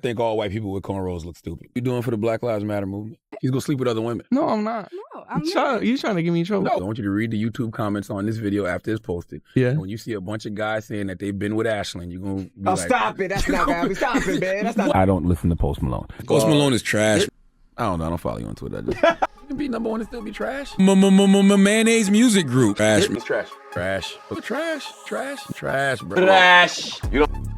I think all white people with cornrows look stupid. You doing for the Black Lives Matter movement? He's gonna sleep with other women. No, I'm not. No, I'm not. You trying to get me in trouble? No. I want you to read the YouTube comments on this video after it's posted. Yeah. And when you see a bunch of guys saying that they've been with Ashlyn, you're gonna be like, stop it. That's not gonna stop it, man. That's not. I don't listen to Post Malone. Post Malone is trash. I don't know. I don't follow you on Twitter. You can be number one and still be trash. Mayonnaise music group. Trash. It's trash. Trash. Trash, bro. Trash.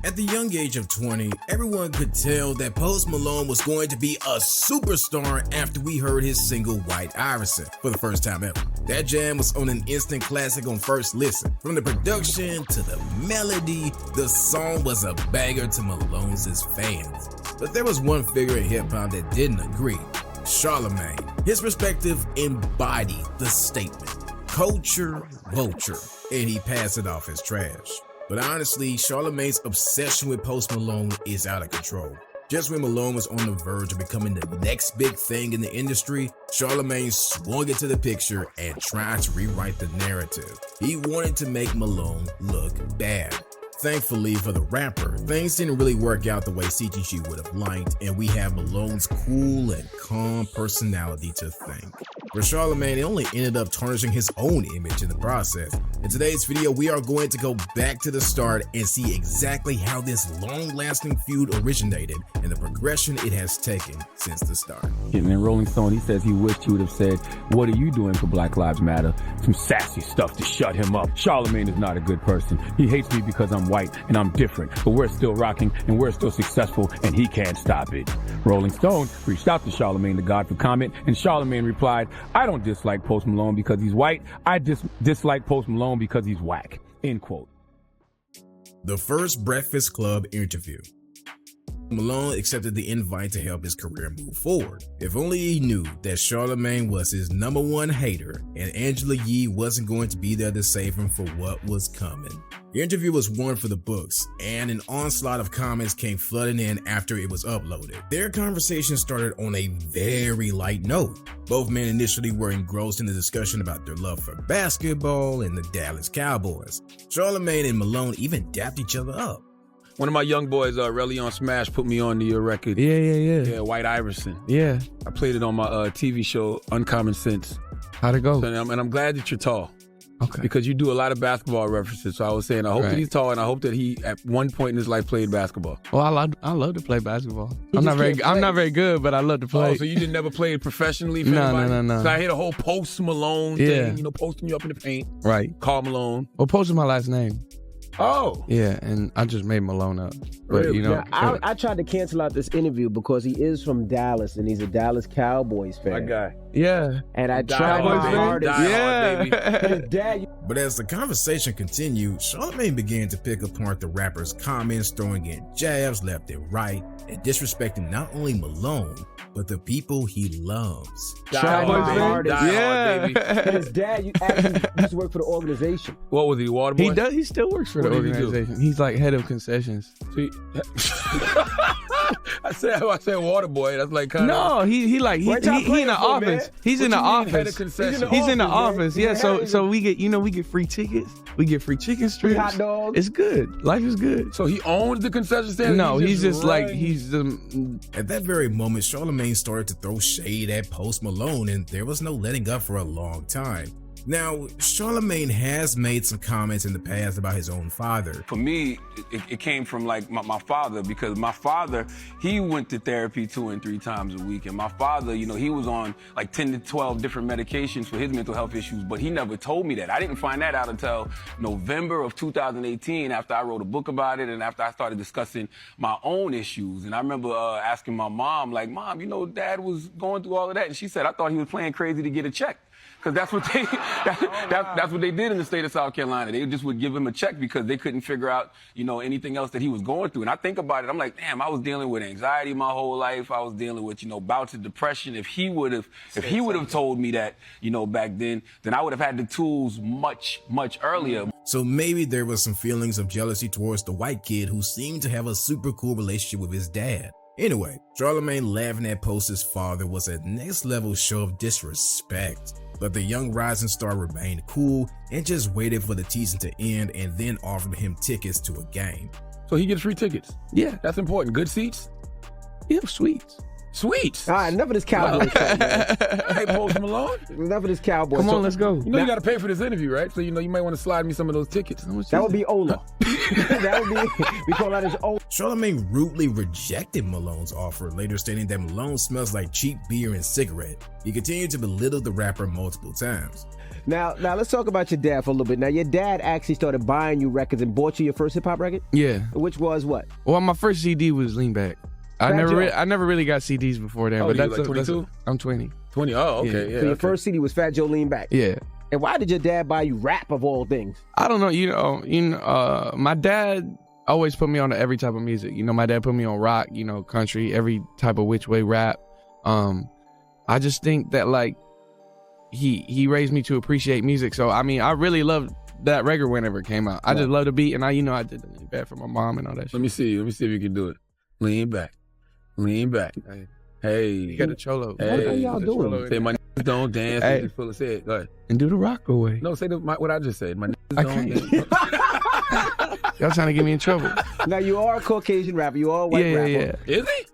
At the young age of 20, everyone could tell that Post Malone was going to be a superstar after we heard his single White Iverson for the first time ever. That jam was on an instant classic on first listen. From the production to the melody, the song was a banger to Malone's fans. But there was one figure in hip-hop that didn't agree. Charlamagne. His perspective embodied the statement. Culture, vulture. And he passed it off as trash. But honestly, Charlamagne's obsession with Post Malone is out of control. Just when Malone was on the verge of becoming the next big thing in the industry, Charlamagne swung into the picture and tried to rewrite the narrative. He wanted to make Malone look bad. Thankfully for the rapper, things didn't really work out the way CTG would have liked, and we have Malone's cool and calm personality to thank. For Charlamagne, it only ended up tarnishing his own image in the process. In today's video, we are going to go back to the start and see exactly how this long-lasting feud originated and the progression it has taken since the start. In Rolling Stone, he says he wished he would have said, "What are you doing for Black Lives Matter?" Some sassy stuff to shut him up. Charlamagne is not a good person. He hates me because I'm white and I'm different, but we're still rocking and we're still successful and he can't stop it. Rolling Stone reached out to Charlamagne the God for comment, and Charlamagne replied, "I don't dislike Post Malone because he's white. I dislike Post Malone because he's whack." End quote. The first Breakfast Club interview. Malone accepted the invite to help his career move forward. If only he knew that Charlamagne was his #1 hater and Angela Yee wasn't going to be there to save him for what was coming. The interview was one for the books, and an onslaught of comments came flooding in after it was uploaded. Their conversation started on a very light note. Both men initially were engrossed in the discussion about their love for basketball and the Dallas Cowboys. Charlamagne and Malone even dapped each other up. One of my young boys, Relion Smash, put me on to your record. Yeah, White Iverson. Yeah. I played it on my TV show, Uncommon Sense. How'd it go? And I'm glad that you're tall. Okay. Because you do a lot of basketball references. So I was saying, I hope that he's tall, and I hope that he, at one point in his life, played basketball. Well, I love to play basketball. I'm not very good, but I love to play. Oh, so you didn't never play it professionally? No. So I hit a whole Post Malone thing, posting you up in the paint. Right. Karl Malone. Well, Post is my last name. Oh. Yeah, and I just made Malone up. But, I tried to cancel out this interview because he is from Dallas and he's a Dallas Cowboys fan. My guy. Yeah. And I tried my hardest. But as the conversation continued, Charlamagne began to pick apart the rapper's comments, throwing in jabs left and right, and disrespecting not only Malone, but the people he loves. And his dad actually used to work for the organization. What was he, water boy? He still works for the organization. He's like head of concessions. See, I said water boy. That's like kind of. No, he in the office. He's in the office. He's in the office. Yeah. So we get free tickets. We get free chicken strips. Free hot dogs. It's good. Life is good. So he owns the concession stand? No, he's just At that very moment, Charlamagne started to throw shade at Post Malone, and there was no letting up for a long time. Now, Charlamagne has made some comments in the past about his own father. For me, it came from like my father, because my father, he went to therapy 2 and 3 times a week. And my father, he was on like 10 to 12 different medications for his mental health issues, but he never told me that. I didn't find that out until November of 2018, after I wrote a book about it and after I started discussing my own issues. And I remember asking my mom, like, "Mom, Dad was going through all of that." And she said, "I thought he was playing crazy to get a check." Because that's what that's what they did in the state of South Carolina. They just would give him a check because they couldn't figure out, anything else that he was going through. And I think about it, I'm like, damn, I was dealing with anxiety my whole life. I was dealing with, bouts of depression. If he would have told me that, back then I would have had the tools much, much earlier. So maybe there was some feelings of jealousy towards the white kid who seemed to have a super cool relationship with his dad. Anyway, Charlamagne laughing at Post's father was a next level show of disrespect. But the young rising star remained cool and just waited for the teasing to end and then offered him tickets to a game. So he gets free tickets? Yeah. That's important. Good seats? Yeah, sweets. Sweets. All right, enough of this cowboy talk, man. Hey, Post Malone. Enough of this cowboy Come talk. on, let's go. You know you got to pay for this interview, right? So you might want to slide me some of those tickets. That would be Ola. That would be, we call that as Ola. Charlamagne rudely rejected Malone's offer, later stating that Malone smells like cheap beer and cigarette. He continued to belittle the rapper multiple times. Now let's talk about your dad for a little bit. Now, your dad actually started buying you records and bought you your first hip-hop record? Yeah. Which was what? Well, my first CD was Lean Back. I never really got CDs before then. Oh, but you that's like 22? I'm 20. 20. Oh, okay. Yeah. So your first CD was Fat Joe Lean Back. Yeah. And why did your dad buy you rap of all things? I don't know. My dad always put me on to every type of music. My dad put me on rock, country, every type of which way rap. I just think that like he raised me to appreciate music. So I really loved that record whenever it came out. I just love the beat, and I did the Lean Back for my mom and all that shit. Let me see if you can do it. Lean back. Lean back. Hey. You got the cholo. Hey. What are y'all doing? Say my niggas don't dance. Hey. It's full of shit. Go ahead. And do the rock away. No, say what I just said. My niggas I don't can't. dance. Y'all trying to get me in trouble. Now, you are a Caucasian rapper. You are a white rapper. Yeah. Is he?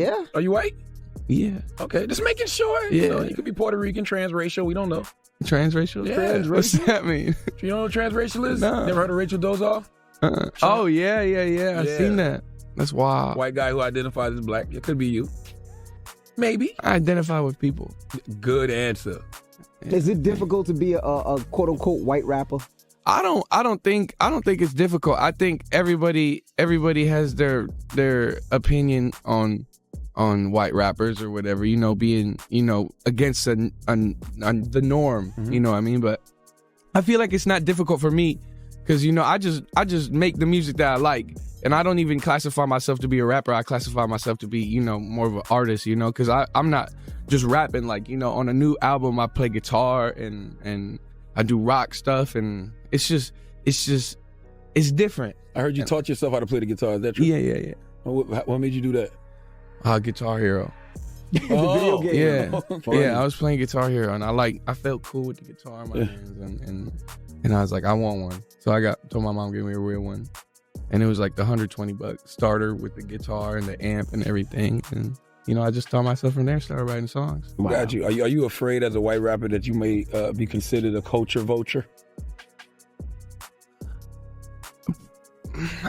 Yeah? Are you white? Yeah. Okay, just making sure. Yeah. You could be Puerto Rican, transracial. We don't know. Transracial? Yeah. What's that mean? You know what transracial is? No. Never heard of Rachel Dozoff? Oh, yeah. I've seen that. That's wild. White guy who identifies as black. It could be you. Maybe. I identify with people. Good answer. Is it difficult to be a quote unquote white rapper? I don't think it's difficult. I think everybody has their opinion on white rappers or whatever, being, against the norm, you know what I mean? But I feel like it's not difficult for me because, I just make the music that I like, and I don't even classify myself to be a rapper. I classify myself to be, more of an artist, because I'm not just rapping. Like, on a new album, I play guitar and I do rock stuff, and it's different. I heard you taught yourself how to play the guitar. Is that true? Yeah. What made you do that? Guitar Hero. The video game. Yeah. Yeah, I was playing Guitar Hero, and I felt cool with the guitar in my hands, and I was like, I want one. So I told my mom to give me a real one, and it was like the $120 starter with the guitar and the amp and everything, and I just taught myself from there, started writing songs. Wow. Got you. Are you afraid as a white rapper that you may be considered a culture vulture?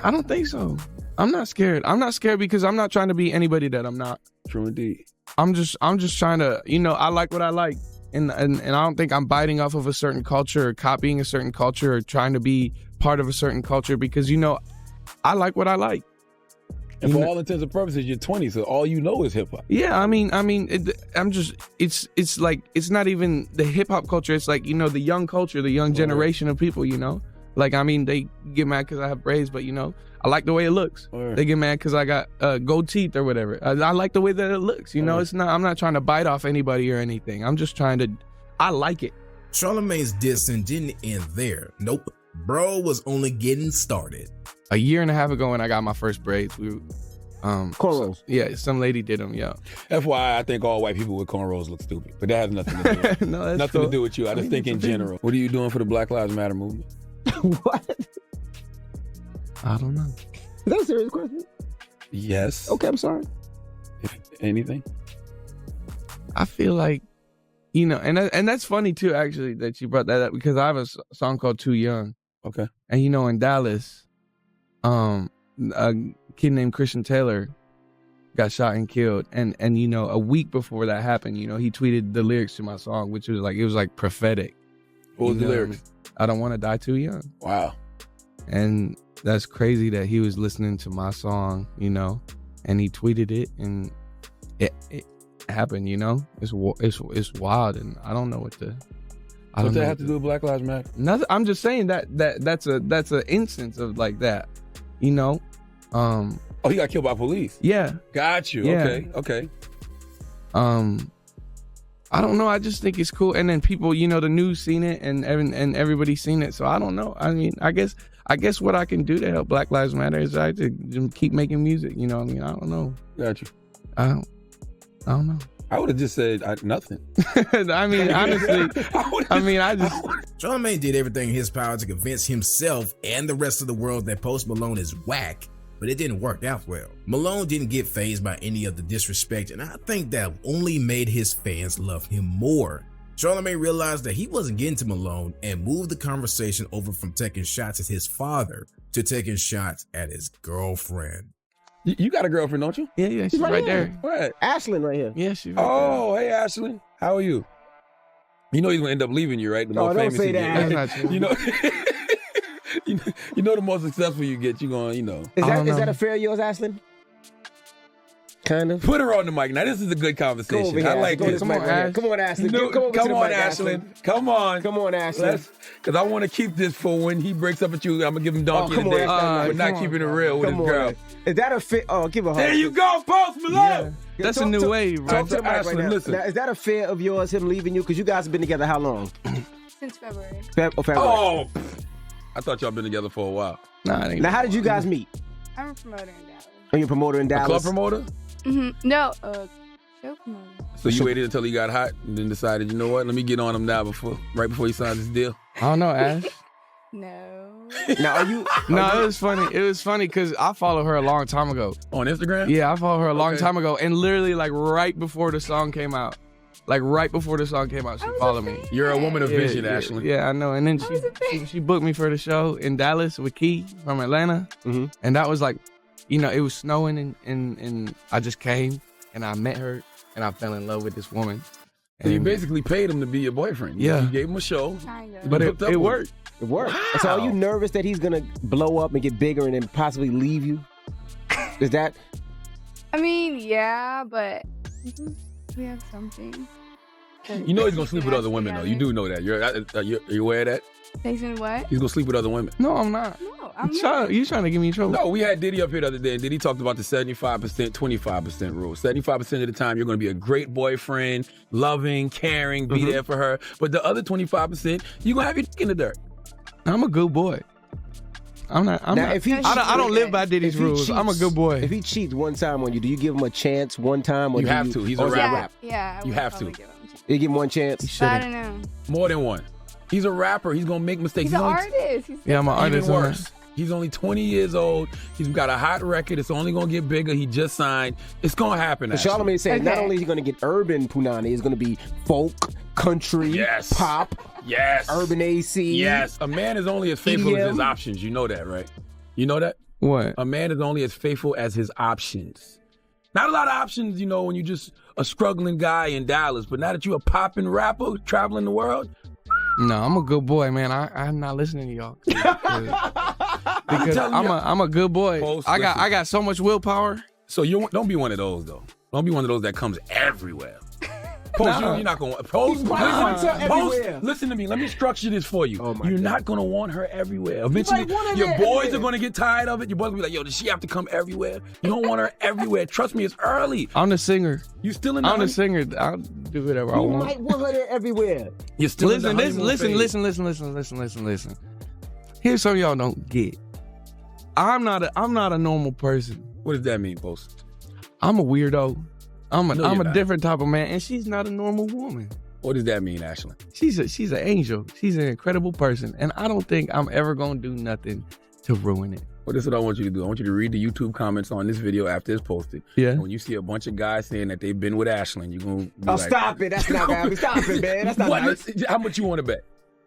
I don't think so. I'm not scared. I'm not scared because I'm not trying to be anybody that I'm not. True indeed. I'm just trying to, I like what I like. And I don't think I'm biting off of a certain culture or copying a certain culture or trying to be part of a certain culture because, I like what I like. And for all intents and purposes, you're 20, so all you know is hip hop. Yeah, it's like, it's not even the hip hop culture. It's like, the young culture, the young generation of people, Like, they get mad because I have braids, but, I like the way it looks. They get mad because I got gold teeth or whatever. I like the way that it looks, It's not. I'm not trying to bite off anybody or anything. I'm just trying to, I like it. Charlamagne's dissing didn't end there. Nope. Bro was only getting started. A year and a half ago when I got my first braids, cornrows. Yeah, some lady did them, yeah. FYI, I think all white people with cornrows look stupid, but that has nothing to do with No, that's nothing cool. to do with you. I just think in general. What are you doing for the Black Lives Matter movement? What? I don't know. Is that a serious question? Yes. Okay, I'm sorry. If anything. I feel like, and that's funny too, actually, that you brought that up because I have a song called Too Young. Okay. And in Dallas, a kid named Christian Taylor got shot and killed. And a week before that happened, he tweeted the lyrics to my song, which was like prophetic. What was the lyrics? I don't want to die too young. Wow. And that's crazy that he was listening to my song, and he tweeted it, and it happened, It's wild, and I don't know what to. What's that have to do with Black Lives Matter? Nothing. I'm just saying that's an instance of like that, Oh, he got killed by police. Yeah. Got you. Yeah. Okay. I don't know. I just think it's cool, and then people, the news seen it, and everybody's seen it. So I don't know. I guess what I can do to help Black Lives Matter is I to keep making music. I don't know. Got you. I don't know. I would have just said nothing. Honestly, I just. Charlamagne did everything in his power to convince himself and the rest of the world that Post Malone is whack. but it didn't work out well. Malone didn't get fazed by any of the disrespect, and I think that only made his fans love him more. Charlamagne realized that he wasn't getting to Malone and moved the conversation over from taking shots at his father to taking shots at his girlfriend. You got a girlfriend, don't you? Yeah, she's right there. What? Ashlyn right here. Yeah, she's right Oh, hey, Ashlyn. How are you? You know he's going to end up leaving you, right? The more don't famous say you that. get. That's not true. You know, you know the more successful you get, you're going, you know. Is I don't that know. a fear of yours, Ashlyn? Kind of. Put her on the mic. Now, this is a good Go conversation. over here. I like Go to this. this mic right here. Come on, Ashlyn. No, Come over to come the on, mic, Ashlyn. Come on. Come on, Ashlyn. Because I want to keep this for when he breaks up with you. I'm going to give him donkey come on, today. that's not But nice. not Come on. keeping it real with Come his girl. on. Is that a fit? Oh, give a hug. There you go, Post Malone. Yeah. That's a new wave, right? Talk to the mic right Ashlyn, now. listen. Now, is that a fear of yours, him leaving you? Because you guys have been together how long? Since February. February. Oh, I thought y'all been together for a while. Nah, it ain't. Now, how did you guys meet? I'm a promoter in Dallas. Are you a promoter in A Dallas? club promoter? No, show promoter. So you waited until he got hot and then decided, you know what, let me get on him now right before he signs his deal. I don't know, Ash. No. Now, are you? No, it was funny. It was funny because I followed her a long time ago. On Instagram? Yeah, I followed her a long Okay. time ago, and literally like right before the song came out, she followed me. You're a woman of vision, yeah, Ashlyn. Yeah, I know. And then was a fan. she booked me for the show in Dallas with Key from Atlanta, Mhm. and that was like, you know, it was snowing, and I just came and I met her, and I fell in love with this woman. So you And- basically paid him to be your boyfriend. Yeah. You gave him a show. Kinda. but hooked up it with worked. It worked. Wow. So, are you nervous that he's gonna blow up and get bigger and then possibly leave you? Is that? I mean, yeah, but we have something. You know he's going to sleep with other women, though. You do know that. You're aware of that? Jason, what? He's going to sleep with other women. No, I'm not. No, I'm You not. trying to get me in trouble? No, we had Diddy up here the other day, and Diddy talked about the 75%, 25% rule. 75% of the time, you're going to be a great boyfriend, loving, caring, be there for her. But the other 25%, you're going to have your dick in the dirt. I'm a good boy. I'm not. Now, if he I don't live by Diddy's if he rules. I'm a cheats- good boy. If he cheats one time on you, do you give him a chance one time? Or You do have to. He's a or is it rapper. Yeah, I You would have probably to. give him a chance. You give him one chance. But I don't know. More than one. He's a rapper. He's going to make mistakes. He's an only- artist. He's Yeah, I'm an Even artist. worse. He's only 20 years old. He's got a hot record. It's only going to get bigger. He just signed. It's going to happen. But Ashley. Charlamagne said not Okay. only is he going to get urban Punani, it's going to be folk, country, Yes. pop, Yes. urban AC. Yes. A man is only as faithful as his EDM. options. You know that, right? You know that? What? A man is only as faithful as his options. Not a lot of options, you know, when you're just a struggling guy in Dallas. But now that you're a popping rapper traveling the world, No, I'm a good boy, man. I'm not listening to y'all because telling you. I'm a good boy. Post, I listen. got so much willpower. so you don't be one of those though. Don't be one of those that comes everywhere. Post, Nah. you're not going to post. Why you want her everywhere? Listen to me. Let me structure this for you. Oh, my You're God. not going to want her everywhere. Eventually, might want her your there boys everywhere. are going to get tired of it. Your boys will be like, yo, does she have to come everywhere? You don't want her everywhere. Trust me, it's early. I'm the singer. You still in the I'm the honey- singer. I'll do whatever I You want. might want her there everywhere. You're still in the Listen. honeymoon phase. Here's something y'all don't get. I'm not a normal person. What does that mean, Post? I'm a weirdo. I'm No, you're a not. different type of man, and she's not a normal woman. What does that mean, Ashlyn? She's an angel. She's an incredible person, and I don't think I'm ever gonna do nothing to ruin it. Well, this is what I want you to do. I want you to read the YouTube comments on this video after it's posted. Yeah. And when you see a bunch of guys saying that they've been with Ashlyn, you're going to be Oh, like, stop it. That's not gonna Stop it, man. That's not What- nice. How much you want to bet?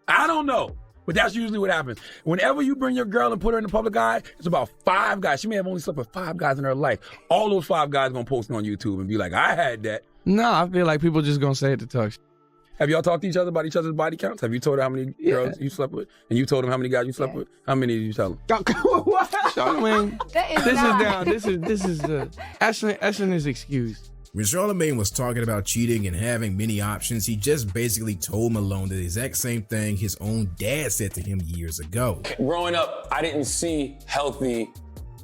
I don't know. But that's usually what happens. Whenever you bring your girl and put her in the public eye, it's about 5 guys. She may have only slept with 5 guys in her life. All those 5 guys going to post it on YouTube and be like, I had that. Nah, I feel like people just gonna say it to talk. Have y'all talked to each other about each other's body counts? Have you told her how many girls you slept with? And you told them how many guys you slept with? How many did you tell them? What? Charlamagne, That is this not. is down. This is the Ashlyn is excused. When Charlamagne was talking about cheating and having many options, he just basically told Malone the exact same thing his own dad said to him years ago. Growing up, I didn't see healthy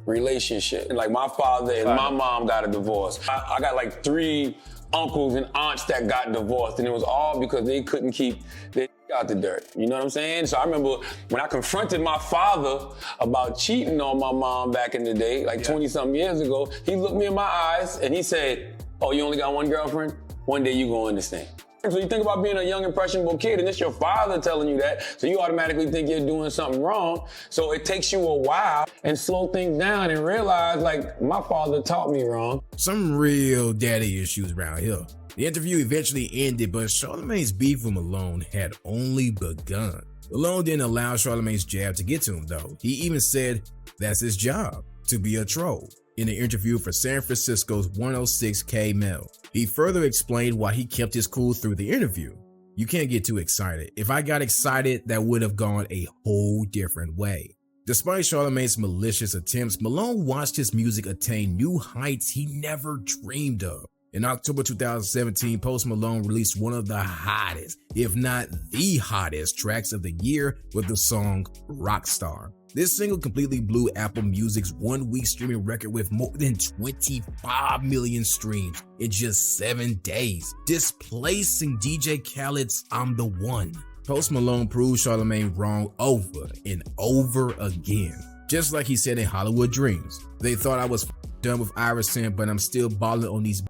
relationship. Like my father and my mom got a divorce. I got like 3 uncles and aunts that got divorced, and it was all because they couldn't keep their out the dirt. You know what I'm saying? So I remember when I confronted my father about cheating on my mom back in the day, like 20-something years ago, he looked me in my eyes and he said, oh, you only got one girlfriend? One day you gonna understand. So you think about being a young, impressionable kid, and it's your father telling you that, so you automatically think you're doing something wrong. So it takes you a while and slow things down and realize, like, my father taught me wrong. Some real daddy issues around here. The interview eventually ended, but Charlamagne's beef with Malone had only begun. Malone didn't allow Charlamagne's jab to get to him, though. He even said that's his job, to be a troll, in an interview for San Francisco's 106K Mel. He further explained why he kept his cool through the interview. You can't get too excited. If I got excited, that would have gone a whole different way. Despite Charlamagne's malicious attempts, Malone watched his music attain new heights he never dreamed of. In October 2017, Post Malone released one of the hottest, if not the hottest, tracks of the year with the song Rockstar. This single completely blew Apple Music's one-week streaming record with more than 25 million streams in just 7 days, displacing DJ Khaled's I'm the One. Post Malone proved Charlamagne wrong over and over again. Just like he said in Hollywood Dreams, they thought I was done with Iverson, but I'm still balling on these.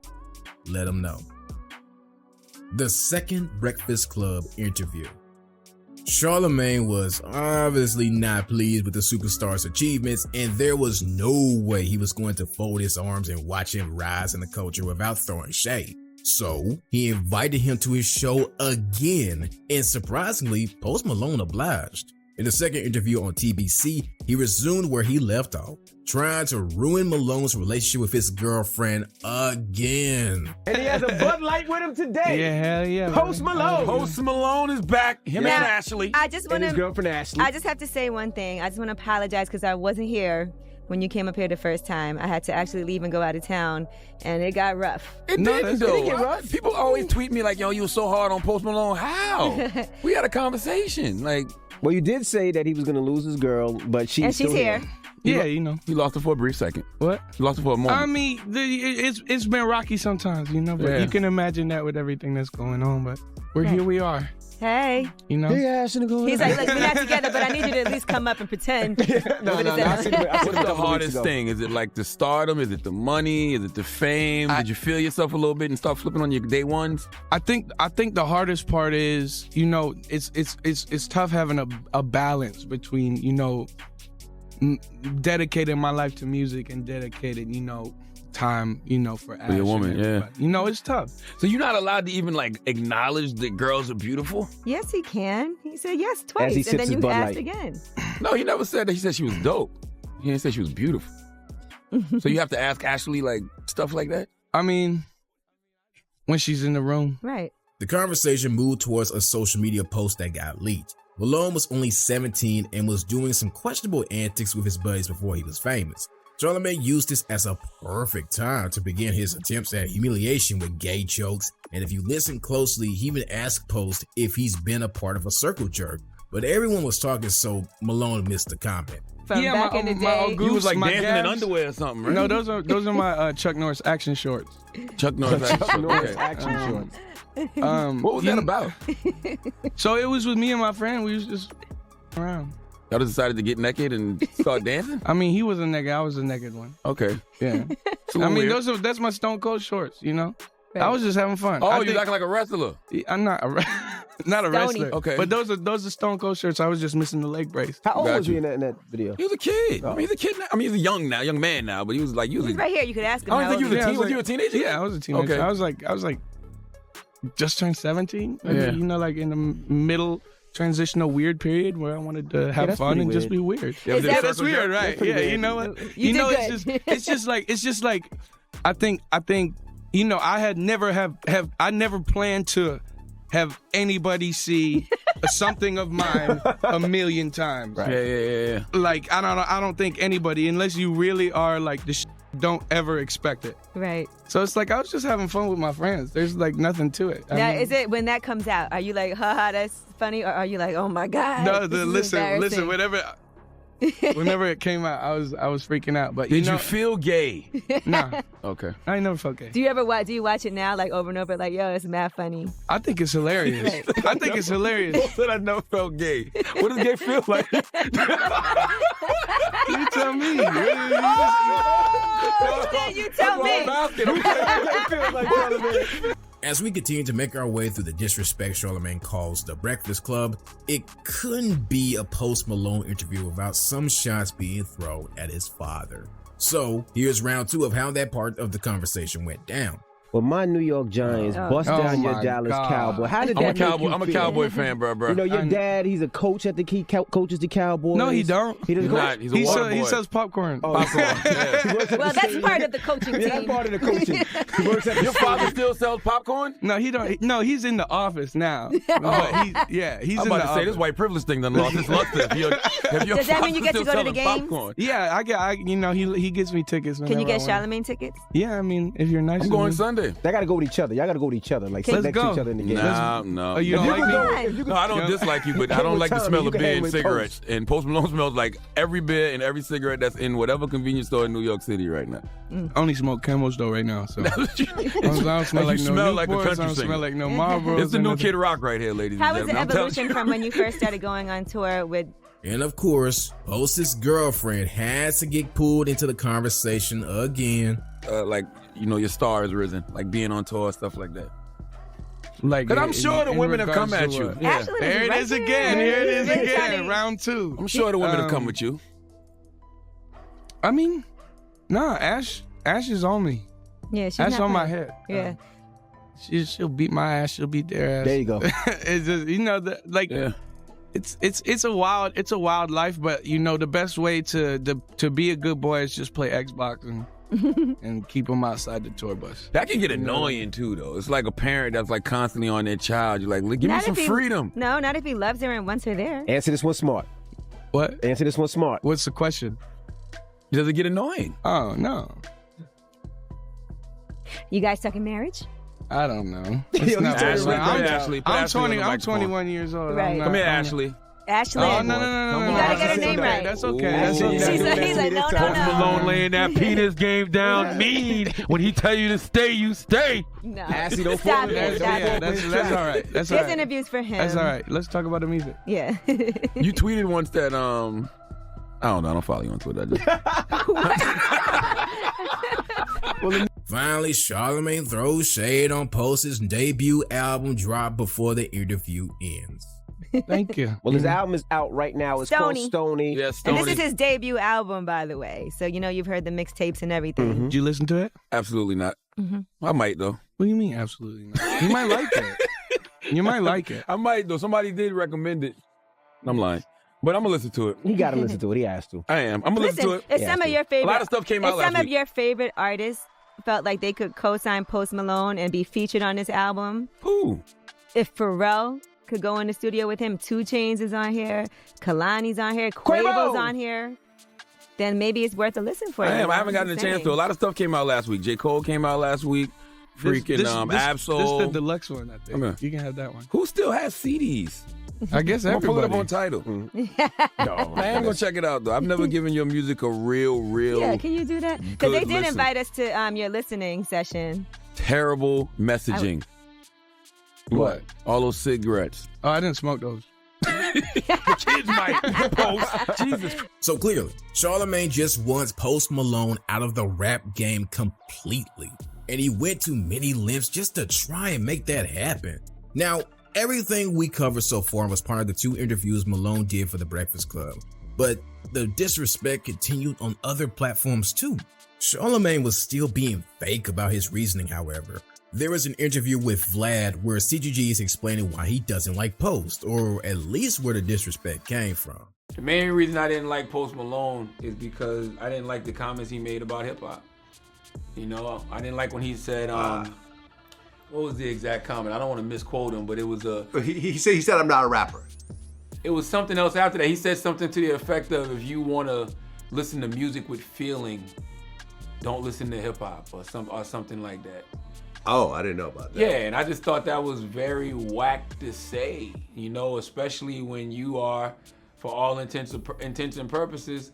Let them know. The second Breakfast Club interview. Charlamagne was obviously not pleased with the superstar's achievements, and there was no way he was going to fold his arms and watch him rise in the culture without throwing shade. So he invited him to his show again, and surprisingly, Post Malone obliged. In the second interview on TBC, he resumed where he left off, trying to ruin Malone's relationship with his girlfriend again. And he has a Bud Light with him today. Yeah, hell yeah. Post Malone. Post Malone is back. Him Now, and Ashley. I just want And his to. girlfriend Ashley. I just have to say one thing. I just want to apologize because I wasn't here when you came up here the first time. I had to actually leave and go out of town, and it got rough. It No, didn't, it though. didn't get rough. People always tweet me like, yo, you were so hard on Post Malone. How? We had a conversation. Like, Well, you did say that he was going to lose his girl, but she's And she's still here. Yeah, you know. you lost her for a brief second. What? You lost her for a moment. I mean, it's been rocky sometimes, you know, but Yeah. you can imagine that with everything that's going on, but here we are, Hey. you know? Hey, Ashley, go He's like, look, we're not together, but I need you to at least come up and pretend. No, What is I that? seen him What's a the couple weeks hardest ago. thing? Is it like the stardom? Is it the money? Is it the fame? Did you feel yourself a little bit and start flipping on your day ones? I think the hardest part is, you know, it's tough having a balance between, you know, dedicating my life to music and dedicating, you know, time, you know, for Ash your woman, and yeah. everybody. You know, it's tough. So you're not allowed to even like acknowledge that girls are beautiful? Yes, he can. He said yes twice, he and sips then his you Bud asked Light. again. No, he never said that. He said she was dope. He didn't say she was beautiful. So you have to ask Ashley like stuff like that? I mean, when she's in the room. Right. The conversation moved towards a social media post that got leaked. Malone was only 17 and was doing some questionable antics with his buddies before he was famous. Charlamagne used this as a perfect time to begin his attempts at humiliation with gay jokes, and if you listen closely, he even asked Post if he's been a part of a circle jerk. But everyone was talking, so Malone missed the comment. From back in the my day. old You groups, was like my dancing in gabs. underwear or something, right? No, those are my Chuck Norris action shorts. Chuck Norris. Chuck Norris Okay. action shorts. What was that about? So it was with me and my friend. We was just around. Y'all just decided to get naked and start dancing? I mean, he was a naked. I was a naked one. Okay. Yeah. It's a I little mean, weird. that's my Stone Cold shorts. You know. Right. I was just having fun. Oh, I you think- acting like a wrestler. I'm not not a Stony. wrestler. Okay. But those are Stone Cold shirts. I was just missing the leg brace. How old Got was you. he in that video? He was a kid. I mean, he's a kid now. I mean, he's a young man now, but he was like, He's right here. You could ask him. I don't how think you old was a he teen. is. Was you a teenager? Yeah, I was a teenager. Okay. I was like just turned 17. Maybe, Yeah. You know, like in the middle transitional weird period where I wanted to have that's fun pretty and just weird. be weird. Is that- That's weird, right? pretty Yeah, weird. you know what? You know, did it's good. it's just like I think you know, I had never I never planned to have anybody see something of mine a million times. Right. Yeah. Like I don't think anybody, unless you really are like the don't ever expect it. Right. So it's like I was just having fun with my friends. There's like nothing to it. I Now, mean, is it when that comes out? Are you like, haha, that's funny, or are you like, oh my god? no, this is listen, embarrassing? whenever it came out, I was freaking out. But Did you know, you feel gay? nah, Okay. I ain't never felt gay. Do you ever watch? Do you watch it now, like over and over, like, yo, it's mad funny? I think it's hilarious. I think it's hilarious. Said I never felt gay. What does gay feel like? You tell me. You tell me. I'm asking. As we continue to make our way through the disrespect Charlamagne calls the Breakfast Club, it couldn't be a Post Malone interview without some shots being thrown at his father. So here's round 2 of how that part of the conversation went down. Well, my New York Giants bust down your Dallas Cowboy. How did that make you I'm a feel? Cowboy fan, bro. You know, your dad, he's a coach at the key, coaches the Cowboys. No, he don't. He doesn't coach? Not. He's a water boy. He sells popcorn. Oh, Popcorn. Yeah. He works at Well, the that's same- part of the coaching team. Yeah, that's part of the coaching. He works at the Your father still sells popcorn? No, he don't. No, he's in the office now. He's I'm in about the to say office. this white privilege thing done lost its luster. If your Does that mean you father's get to still go to the selling games? popcorn. Yeah, he gets me tickets. Can you get whenever I want. Charlamagne tickets? Yeah, I mean, if you're nice. I'm to going me. Sunday. They got to go with each other. Y'all got to go with each other. Like, sit Let's next go. to each other in the game. No. Oh, you don't like me? No, I don't dislike you, but I don't like the Tommy, smell you of can beer hang and with cigarettes. And Post Malone smells like every beer and every cigarette that's in whatever convenience store in New York City right now. I only smoke Camels though right now, so I don't smell like You no smell like a Newports, country I don't singer. smell like no Marlboros. It's the new Kid Rock right here, ladies How and was the gentlemen. I'm telling evolution you. from when you first started going on tour with? And of course, Post's girlfriend had to get pulled into the conversation again. Like, your star has risen, like being on tour, stuff like that. Like, Because I'm sure the in women have regards come at to you. what? Yeah. Ashley was There it right is there. again. Here it is Really again. trying to- Round 2. I'm sure the women have come with you. I mean, nah, Ash is on me. Yeah, she's Ash not on my playing. head. Yeah. She'll beat my ass. She'll beat their ass. There you go. It's just like Yeah. it's a wild life, but the best way to be a good boy is just play Xbox and keep them outside the tour bus. That can get annoying too, though. It's like a parent that's like constantly on their child. You're like, give me Not some if he- freedom. No, not if he loves her and wants her there. Answer this one smart. What? Answer this one smart. What's the question? Does it get annoying? Oh no, You guys stuck in marriage? I don't know. Yo, not Ashley, right. come here, Ashley. Put I'm Ashley on 20. the I'm microphone. 21 years old. Right. I'm not- Come here, I'm not- Ashley. Ashley. Oh no. You gotta get her That's name okay. right. That's okay. Ooh. That's okay. He's like, no. Malone laying that penis game down mean. When he tell you to stay, you stay. No. Ashley, don't Stop fall in it. love. Stop Yeah, it. that's all right. That's all This right. interview's for him. That's all right. Let's talk about the music. Yeah. You tweeted once that I don't know. I don't follow you on Twitter. Finally, Charlamagne throws shade on Post's debut album drop before the interview ends. Thank you. Well, his album is out right now. It's called Stony. Stony. Yeah, And Stoney. this is his debut album, by the way. So, you've heard the mixtapes and everything. Did you listen to it? Absolutely not. Mhm. I might though. What do you mean? Absolutely not. You might like it. You might like it. I might though. Somebody did recommend it. I'm lying, but I'm gonna listen to it. He got to listen to it. He has to. I am. I'm gonna listen to Listen, it. if Yeah, some of so- your favorite, A lot of stuff came out if last some of week. your favorite artists felt like they could co-sign Post Malone and be featured on this album, Who? if Pharrell could go in the studio with him, 2 Chainz is on here, Kalani's on here, Quavo's on here, then maybe it's worth a listen for you. I am. I haven't I'm gotten a just chance to. A saying. lot of stuff came out last week. J. Cole came out last week. Freaking Absol. This is the deluxe one, I think. Come here. You can have that one. Who still has CDs? I guess I'm gonna pull it everybody. up on Tidal. No, I am gonna check it out though. I've never given your music a real Yeah, can you do that? Because Good they did listen. invite us to your listening session. terrible messaging. What? All those cigarettes. Oh, I didn't smoke those. Kids might post. Jesus. So clearly, Charlamagne just wants Post Malone out of the rap game completely. And he went to many lengths just to try and make that happen. Now, everything we covered so far was part of the 2 interviews Malone did for the Breakfast Club. But the disrespect continued on other platforms too. Charlamagne was still being fake about his reasoning, however. There was an interview with Vlad where CGG is explaining why he doesn't like Post, or at least where the disrespect came from. The main reason I didn't like Post Malone is because I didn't like the comments he made about hip hop. I didn't like when he said, what was the exact comment? I don't want to misquote him, but it was He said I'm not a rapper. it was something else after that. He said something to the effect of, if you want to listen to music with feeling, don't listen to hip hop or something like that. Oh, I didn't know about that. Yeah, and I just thought that was very whack to say, especially when you are, for all intents and purposes,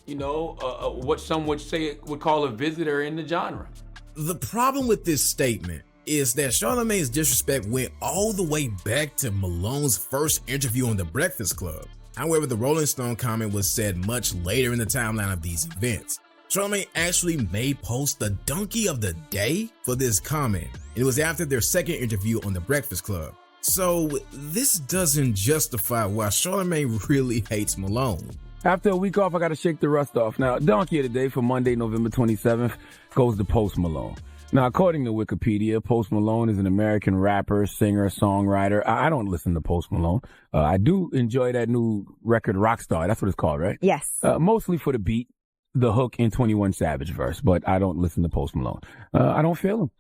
what some would call a visitor in the genre. The problem with this statement is that Charlamagne's disrespect went all the way back to Malone's first interview on The Breakfast Club. However, the Rolling Stone comment was said much later in the timeline of these events. Charlamagne actually may post the donkey of the day for this comment. It was after their second interview on The Breakfast Club. So this doesn't justify why Charlamagne really hates Malone. After a week off, I got to shake the rust off. Now, donkey of the day for Monday, November 27th goes to Post Malone. Now, according to Wikipedia, Post Malone is an American rapper, singer, songwriter. I don't listen to Post Malone. I do enjoy that new record, Rockstar. That's what it's called, right? Yes. Mostly for the beat, the hook, and 21 Savage verse, but I don't listen to Post Malone. I don't feel him.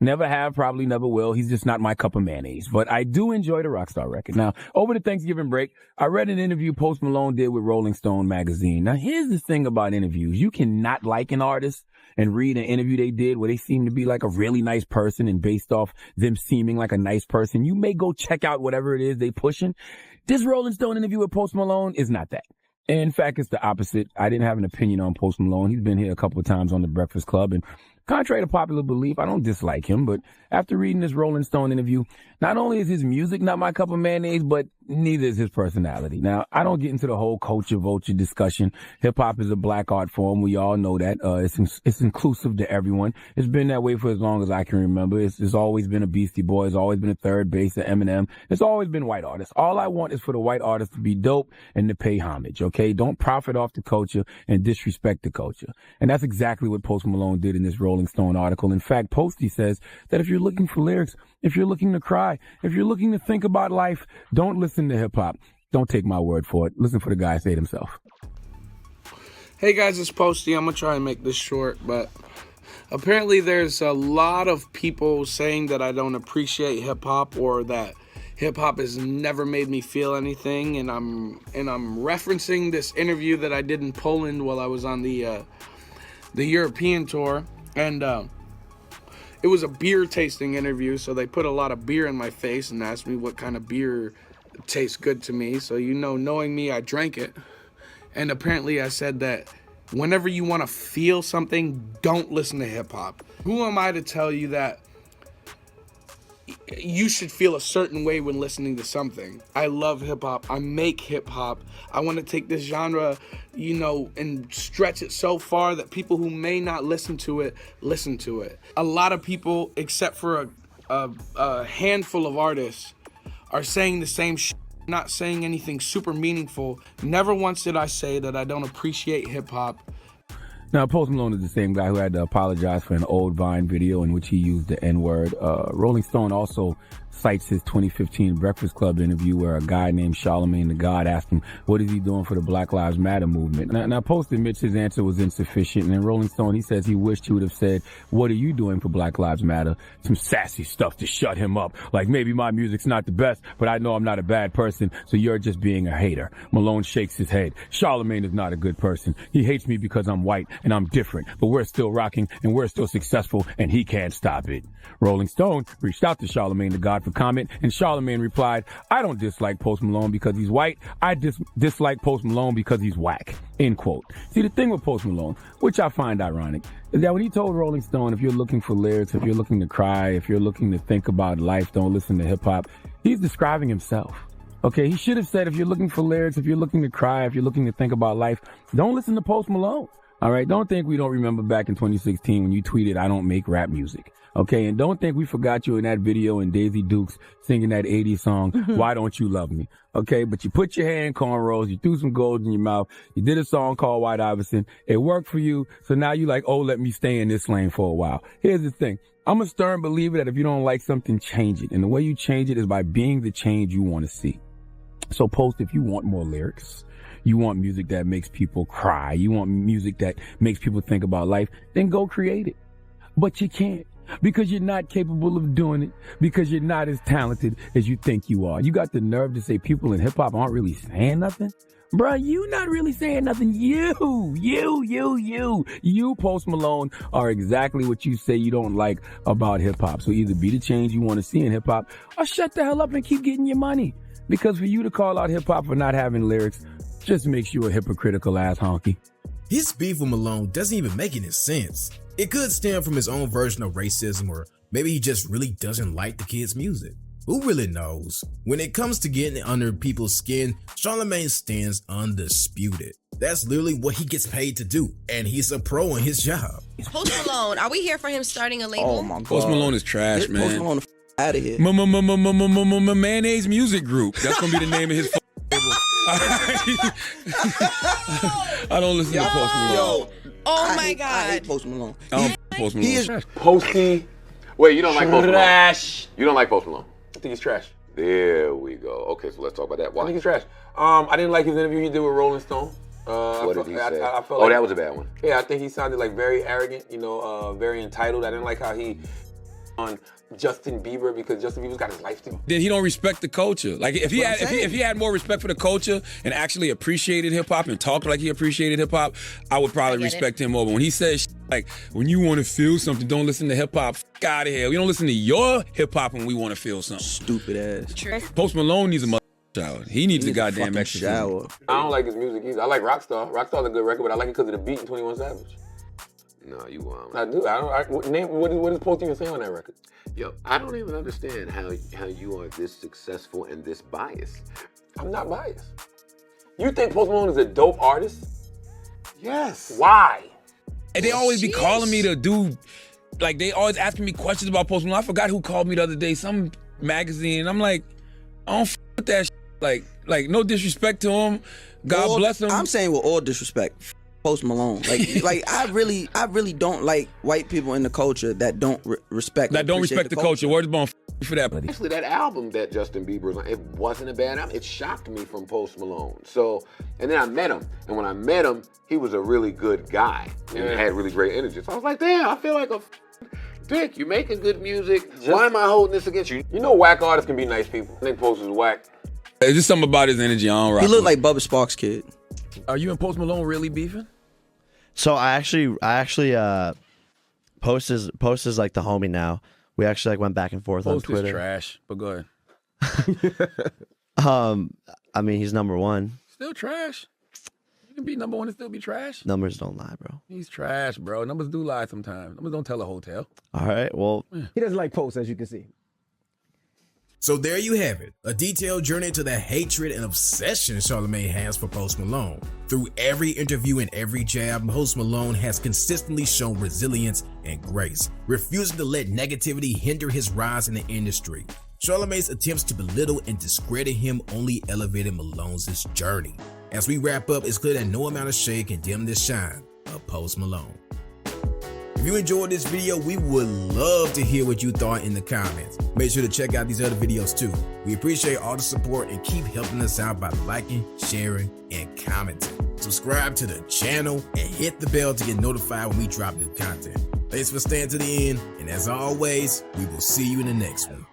Never have, probably never will. He's just not my cup of mayonnaise. But I do enjoy the Rockstar record. Now, over the Thanksgiving break, I read an interview Post Malone did with Rolling Stone magazine. Now, here's the thing about interviews. You cannot like an artist and read an interview they did where they seem to be like a really nice person, and based off them seeming like a nice person, you may go check out whatever it is they pushing. This Rolling Stone interview with Post Malone is not that. In fact, it's the opposite. I didn't have an opinion on Post Malone. He's been here a couple of times on The Breakfast Club, and contrary to popular belief, I don't dislike him, but after reading this Rolling Stone interview, not only is his music not my cup of mayonnaise, but neither is his personality. Now, I don't get into the whole culture vulture discussion. Hip-hop is a black art form. We all know that. It's inclusive to everyone. It's been that way for as long as I can remember. It's always been a Beastie Boy. It's always been a Third Base, a Eminem. It's always been white artists. All I want is for the white artists to be dope and to pay homage, okay? Don't profit off the culture and disrespect the culture. And that's exactly what Post Malone did in this Rolling Stone article. In fact, Posty says that if you're looking for lyrics, if you're looking to cry, if you're looking to think about life, don't listen to hip-hop. Don't take my word for it. Listen for the guy say it himself. Hey guys, it's Posty. I'm going to try and make this short, but apparently there's a lot of people saying that I don't appreciate hip-hop, or that hip-hop has never made me feel anything, and I'm referencing this interview that I did in Poland while I was on the European tour, and it was a beer tasting interview, so they put a lot of beer in my face and asked me what kind of beer tastes good to me. So, knowing me, I drank it. And apparently I said that whenever you want to feel something, don't listen to hip-hop. Who am I to tell you that you should feel a certain way when listening to something? I love hip-hop. I make hip-hop. I want to take this genre, and stretch it so far that people who may not listen to it, listen to it. A lot of people, except for a handful of artists, are saying the same shit, not saying anything super meaningful. Never once did I say that I don't appreciate hip-hop. Now, Post Malone is the same guy who had to apologize for an old Vine video in which he used the N-word. Rolling Stone also cites his 2015 Breakfast Club interview where a guy named Charlamagne the God asked him, what is he doing for the Black Lives Matter movement? Now Post admits his answer was insufficient, and in Rolling Stone, he says he wished he would have said, what are you doing for Black Lives Matter? Some sassy stuff to shut him up. Like, maybe my music's not the best, but I know I'm not a bad person, so you're just being a hater. Malone shakes his head. Charlamagne is not a good person. He hates me because I'm white and I'm different, but we're still rocking and we're still successful, and he can't stop it. Rolling Stone reached out to Charlamagne the God for comment, and Charlamagne replied, I don't dislike Post Malone because he's white. I dislike Post Malone because he's whack. End quote. See, the thing with Post Malone, which I find ironic, is that when he told Rolling Stone, if you're looking for lyrics, if you're looking to cry, if you're looking to think about life, don't listen to hip hop, he's describing himself. Okay, he should have said, if you're looking for lyrics, if you're looking to cry, if you're looking to think about life, don't listen to Post Malone. All right, don't think we don't remember back in 2016 when you tweeted, I don't make rap music. Okay, and don't think we forgot you in that video in Daisy Dukes singing that 80s song, Why Don't You Love Me? Okay, but you put your hair in cornrows, you threw some gold in your mouth, you did a song called White Iverson, it worked for you, so now you like, oh, let me stay in this lane for a while. Here's the thing, I'm a stern believer that if you don't like something, change it. And the way you change it is by being the change you want to see. So Post, if you want more lyrics, you want music that makes people cry, you want music that makes people think about life, then go create it. But you can't, because you're not capable of doing it, because you're not as talented as you think you are. You got the nerve to say people in hip hop aren't really saying nothing? Bruh, you not really saying nothing. You, Post Malone, are exactly what you say you don't like about hip hop. So either be the change you want to see in hip hop, or shut the hell up and keep getting your money. Because for you to call out hip hop for not having lyrics just makes you a hypocritical ass honky. His beef with Malone doesn't even make any sense. It could stem from his own version of racism, or maybe he just really doesn't like the kid's music. Who really knows? When it comes to getting under people's skin, Charlamagne stands undisputed. That's literally what he gets paid to do, and he's a pro in his job. Post Malone, are we here for him starting a label? Oh my god. Post Malone is trash, man. Post Malone out of here. Mayonnaise Music Group. That's gonna be the name of his label. I don't listen to Post Malone. Yo, Oh my I God. hate Post Malone. I don't Post Malone. He is Posty. Wait, you don't like Post Malone? Trash. You don't like Post Malone? I think he's trash. There we go. Okay, so let's talk about that. I Why? think he's trash. I didn't like his interview he did with Rolling Stone. What did he say? I felt Oh, that was a bad one. Yeah, I think he sounded like very arrogant, very entitled. I didn't like how he on Justin Bieber because Justin Bieber's got his life to. Then he don't respect the culture. Like if he had more respect for the culture and actually appreciated hip hop and talked like he appreciated hip hop, I would probably respect him more. But when he says like, when you want to feel something, don't listen to hip hop. Out of here. We don't listen to your hip hop when we want to feel something. stupid ass. Post Malone needs a shower. He needs a goddamn fucking extra shower. I don't like his music either. I like Rockstar. Rockstar's a good record, but I like it because of the beat and 21 Savage. No, you won't. I do. What is Post even saying on that record? Yo, I don't even understand how you are this successful and this biased. I'm not biased. You think Post Malone is a dope artist? Yes. Why? And they always be calling me to do, like they always asking me questions about Post Malone. I forgot who called me the other day, some magazine. And I'm like, I don't with that Like no disrespect to him. God bless him. I'm saying with all disrespect, Post Malone. Like I really don't like white people in the culture that don't respect. That don't respect the culture. Word is born for that. Actually, that album that Justin Bieber was on, it wasn't a bad album. It shocked me from Post Malone. So, and then I met him. And when I met him, he was a really good guy. And had really great energy. So I was like, damn, I feel like a dick. You're making good music. Why am I holding this against you? You know whack artists can be nice people. I think Post is whack. It's just something about his energy. I don't rock He looked with. like Bubba Sparks' kid. Are you and Post Malone really beefing? So I actually Post is like the homie now. We actually like went back and forth on Post Twitter. is trash, but go ahead. I mean, he's number one. Still trash. You can be number one and still be trash. Numbers don't lie, bro. He's trash, bro. Numbers do lie sometimes. Numbers don't tell a hotel. All right, well. He doesn't like Post, as you can see. So there you have it, a detailed journey to the hatred and obsession Charlamagne has for Post Malone. Through every interview and every jab, Post Malone has consistently shown resilience and grace, refusing to let negativity hinder his rise in the industry. Charlamagne's attempts to belittle and discredit him only elevated Malone's journey. As we wrap up, it's clear that no amount of shade can dim the shine of Post Malone. If you enjoyed this video, we would love to hear what you thought in the comments. Make sure to check out these other videos too. We appreciate all the support and keep helping us out by liking, sharing, and commenting. Subscribe to the channel and hit the bell to get notified when we drop new content. Thanks for staying to the end, and as always, we will see you in the next one.